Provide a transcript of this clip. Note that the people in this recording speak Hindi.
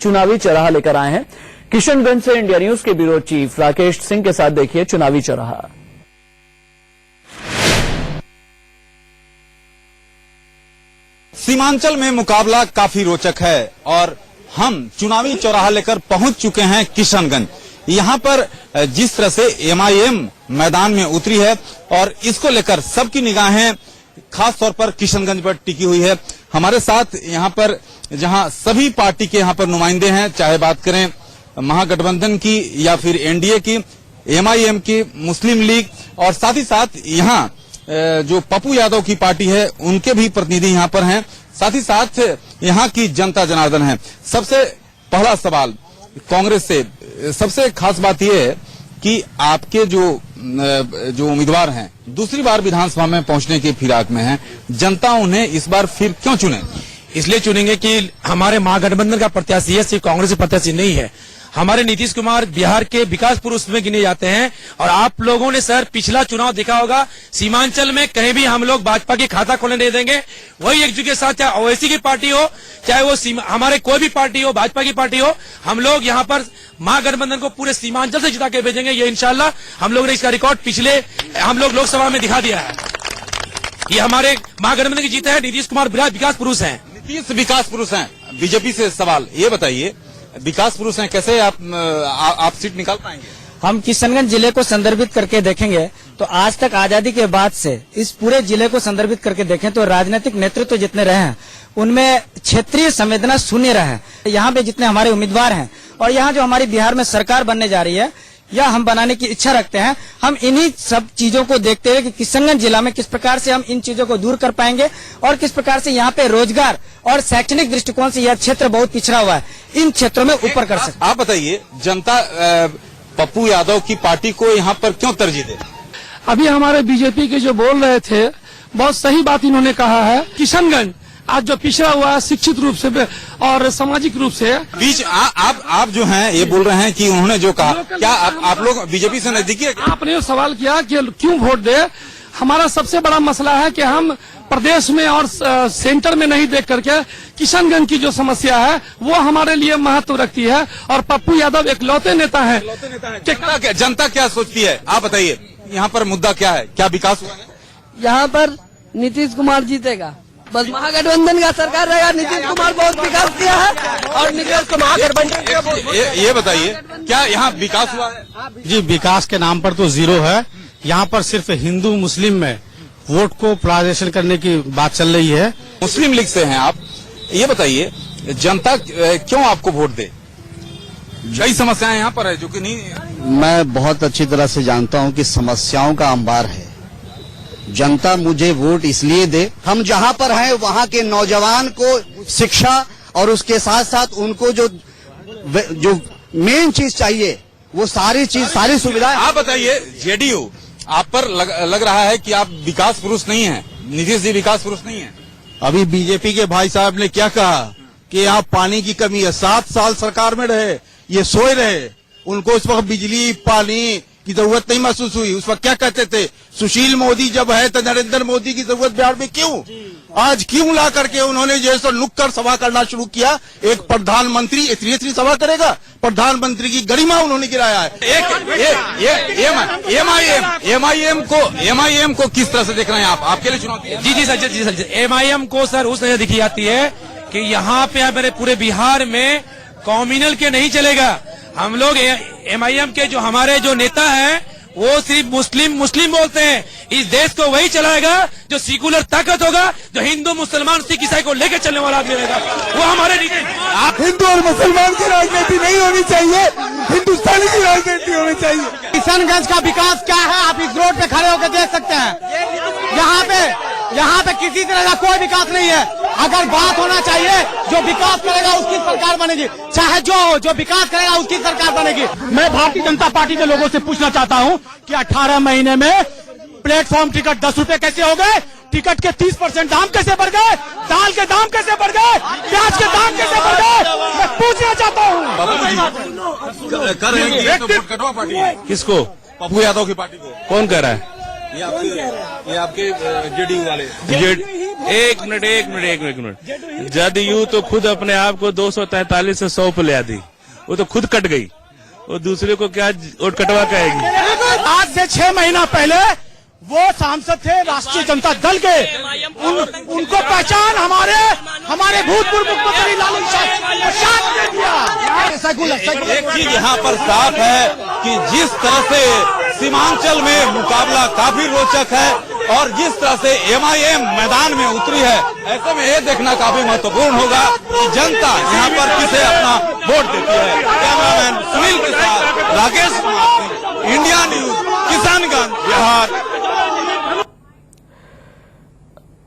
चुनावी चौराहा लेकर आए हैं। किशनगंज से इंडिया न्यूज के ब्यूरो चीफ राकेश सिंह के साथ देखिए चुनावी चौराहा। सीमांचल में मुकाबला काफी रोचक है और हम चुनावी चौराहा लेकर पहुंच चुके हैं किशनगंज। यहाँ पर जिस तरह से एमआईएम मैदान में उतरी है और इसको लेकर सबकी निगाहें खास तौर पर किशनगंज पर टिकी हुई है। हमारे साथ यहाँ पर जहाँ सभी पार्टी के यहाँ पर नुमाइंदे हैं, चाहे बात करें महागठबंधन की या फिर एनडीए की, एमआईएम की, मुस्लिम लीग और साथ ही साथ यहाँ जो पप्पू यादव की पार्टी है उनके भी प्रतिनिधि यहाँ पर हैं, साथ ही साथ यहाँ की जनता जनार्दन है। सबसे पहला सवाल कांग्रेस से, सबसे खास बात यह है कि आपके जो उम्मीदवार हैं दूसरी बार विधानसभा में पहुंचने की फिराक में हैं, जनता उन्हें इस बार फिर क्यों चुने? इसलिए चुनेंगे कि हमारे महागठबंधन का प्रत्याशी है, सिर्फ कांग्रेस प्रत्याशी नहीं है। हमारे नीतीश कुमार बिहार के विकास पुरुष में गिने जाते हैं और आप लोगों ने सर पिछला चुनाव देखा होगा, सीमांचल में कहीं भी हम लोग भाजपा की खाता खोलने नहीं देंगे। वही एकजुट के साथ, चाहे ओवैसी की पार्टी हो, चाहे वो हमारे कोई भी पार्टी हो, भाजपा की पार्टी हो, हम लोग यहाँ पर महागठबंधन को पूरे सीमांचल से जिता के भेजेंगे। ये इंशाल्लाह हम लोग ने इसका रिकॉर्ड पिछले हम लोग लोकसभा में दिखा दिया है। ये हमारे महागठबंधन की जीत है। नीतीश कुमार विकास पुरुष है। नीतीश विकास पुरुष हैं। बीजेपी से सवाल ये बताइए, विकास पुरुष हैं, कैसे आप सीट निकाल पाएंगे? हम किशनगंज जिले को संदर्भित करके देखेंगे तो आज तक आजादी के बाद से इस पूरे जिले को संदर्भित करके देखें तो राजनीतिक नेतृत्व जितने रहे हैं उनमें क्षेत्रीय संवेदना शून्य रहा है। यहाँ पे जितने हमारे उम्मीदवार हैं और यहाँ जो हमारी बिहार में सरकार बनने जा रही है या हम बनाने की इच्छा रखते हैं, हम इन्हीं सब चीजों को देखते हुए कि किशनगंज जिला में किस प्रकार से हम इन चीजों को दूर कर पाएंगे और किस प्रकार से यहाँ पे रोजगार और शैक्षणिक दृष्टिकोण से यह क्षेत्र बहुत पिछड़ा हुआ है, इन क्षेत्रों में ऊपर कर सकते। आप बताइए, जनता पप्पू यादव की पार्टी को यहाँ पर क्यों तरजीह दे? अभी हमारे बीजेपी के जो बोल रहे थे बहुत सही बात इन्होंने कहा है। किशनगंज आज जो पिछड़ा हुआ है शिक्षित रूप से और सामाजिक रूप से, बीच आप जो हैं ये बोल रहे हैं कि उन्होंने जो कहा, क्या आप लोग बीजेपी से नजदीकी है? आपने सवाल किया कि क्यों वोट दे। हमारा सबसे बड़ा मसला है कि हम प्रदेश में और सेंटर में नहीं देख करके किशनगंज की जो समस्या है वो हमारे लिए महत्व रखती है और पप्पू यादव एक लौते नेता है। जनता क्या सोचती है आप बताइए, यहाँ पर मुद्दा क्या है? क्या विकास हुआ है? यहाँ पर नीतीश कुमार जीतेगा, बस महागठबंधन का सरकार रहेगा। नीतीश कुमार बहुत विकास किया है और नीतीश कुमार गठबंधन। ये बताइए, क्या यहाँ विकास हुआ है? जी, विकास के नाम पर तो जीरो है। यहाँ पर सिर्फ हिंदू मुस्लिम में वोट को पोलराइजेशन करने की बात चल रही है। मुस्लिम लीग से हैं आप, ये बताइए जनता क्यों आपको वोट दे? कई समस्याएं यहाँ पर है जो कि नहीं। मैं बहुत अच्छी तरह से जानता हूँ कि समस्याओं का अंबार है। जनता मुझे वोट इसलिए दे, हम जहाँ पर हैं वहाँ के नौजवान को शिक्षा और उसके साथ साथ उनको जो मेन चीज चाहिए वो सारी सुविधाएं। आप बताइए, जेडीयू आप पर लग रहा है कि आप विकास पुरुष नहीं हैं, नीतीश जी विकास पुरुष नहीं है। अभी बीजेपी के भाई साहब ने क्या कहा कि यहाँ पानी की कमी है। 7 साल सरकार में रहे, ये सोए रहे, उनको उस वक्त बिजली पानी की जरूरत नहीं महसूस हुई। उस वक्त क्या कहते थे, सुशील मोदी जब है तो नरेंद्र मोदी की जरूरत बिहार में क्यों? आज क्यों ला करके उन्होंने जैसे नुक्कड़ सभा करना शुरू किया। एक प्रधानमंत्री इतनी सभा करेगा? प्रधानमंत्री की गरिमा उन्होंने गिराया है। एमआईएम को किस तरह से देख रहे हैं आप? आपके लिए चुनौती है? जी सर, एमआईएम को सर उस नजर दिखी जाती है कि यहाँ पे मेरे पूरे बिहार में कॉम्युनल के नहीं चलेगा। हम लोग एमआईएम के जो हमारे जो नेता हैं वो सिर्फ मुस्लिम बोलते हैं। इस देश को वही चलाएगा जो सेकुलर ताकत होगा, जो हिंदू मुसलमान सिख ईसाई को लेकर चलने वाला आदमी रहेगा, वो हमारे नीचे। आप हिंदू और मुसलमान की राजनीति नहीं होनी चाहिए, हिंदुस्तानी की राजनीति होनी चाहिए। किशनगंज का विकास क्या है आप इस रोड पे खड़े होकर देख सकते हैं। यहाँ पे किसी तरह का कोई विकास नहीं है। अगर बात होना चाहिए जो विकास करेगा उसकी सरकार बनेगी, चाहे जो विकास करेगा उसकी सरकार बनेगी। मैं भारतीय जनता पार्टी के लोगों से पूछना चाहता हूँ कि 18 महीने में प्लेटफॉर्म टिकट 10 रुपए कैसे हो गए? टिकट के 30% दाम कैसे बढ़ गए? दाल के दाम कैसे बढ़ गए? प्याज के दाम कैसे बढ़ गए? मैं पूछना चाहता हूँ। किसको? पप्पू यादव की पार्टी को। कौन कह रहा है? ये आपके जेडीयू वाले एक मिनट जदयू तो खुद अपने आप को 243 से 100 पे ले आती, वो तो खुद कट गई, वो दूसरे को क्या वोट कटवा कहेगी। आज से 6 महीना पहले वो सांसद थे राष्ट्रीय जनता दल के, उनको पहचान हमारे भूतपूर्व मुख्यमंत्री लालू प्रसाद ने दिया। एक चीज यहाँ पर साफ है कि जिस तरह से सीमांचल में मुकाबला काफी रोचक है और जिस तरह से एमआईएम मैदान में उतरी है, ऐसे में ये देखना काफी महत्वपूर्ण होगा कि जनता यहाँ पर किसे अपना वोट देती है। कैमरामैन सुनील के साथ राकेश कुमार।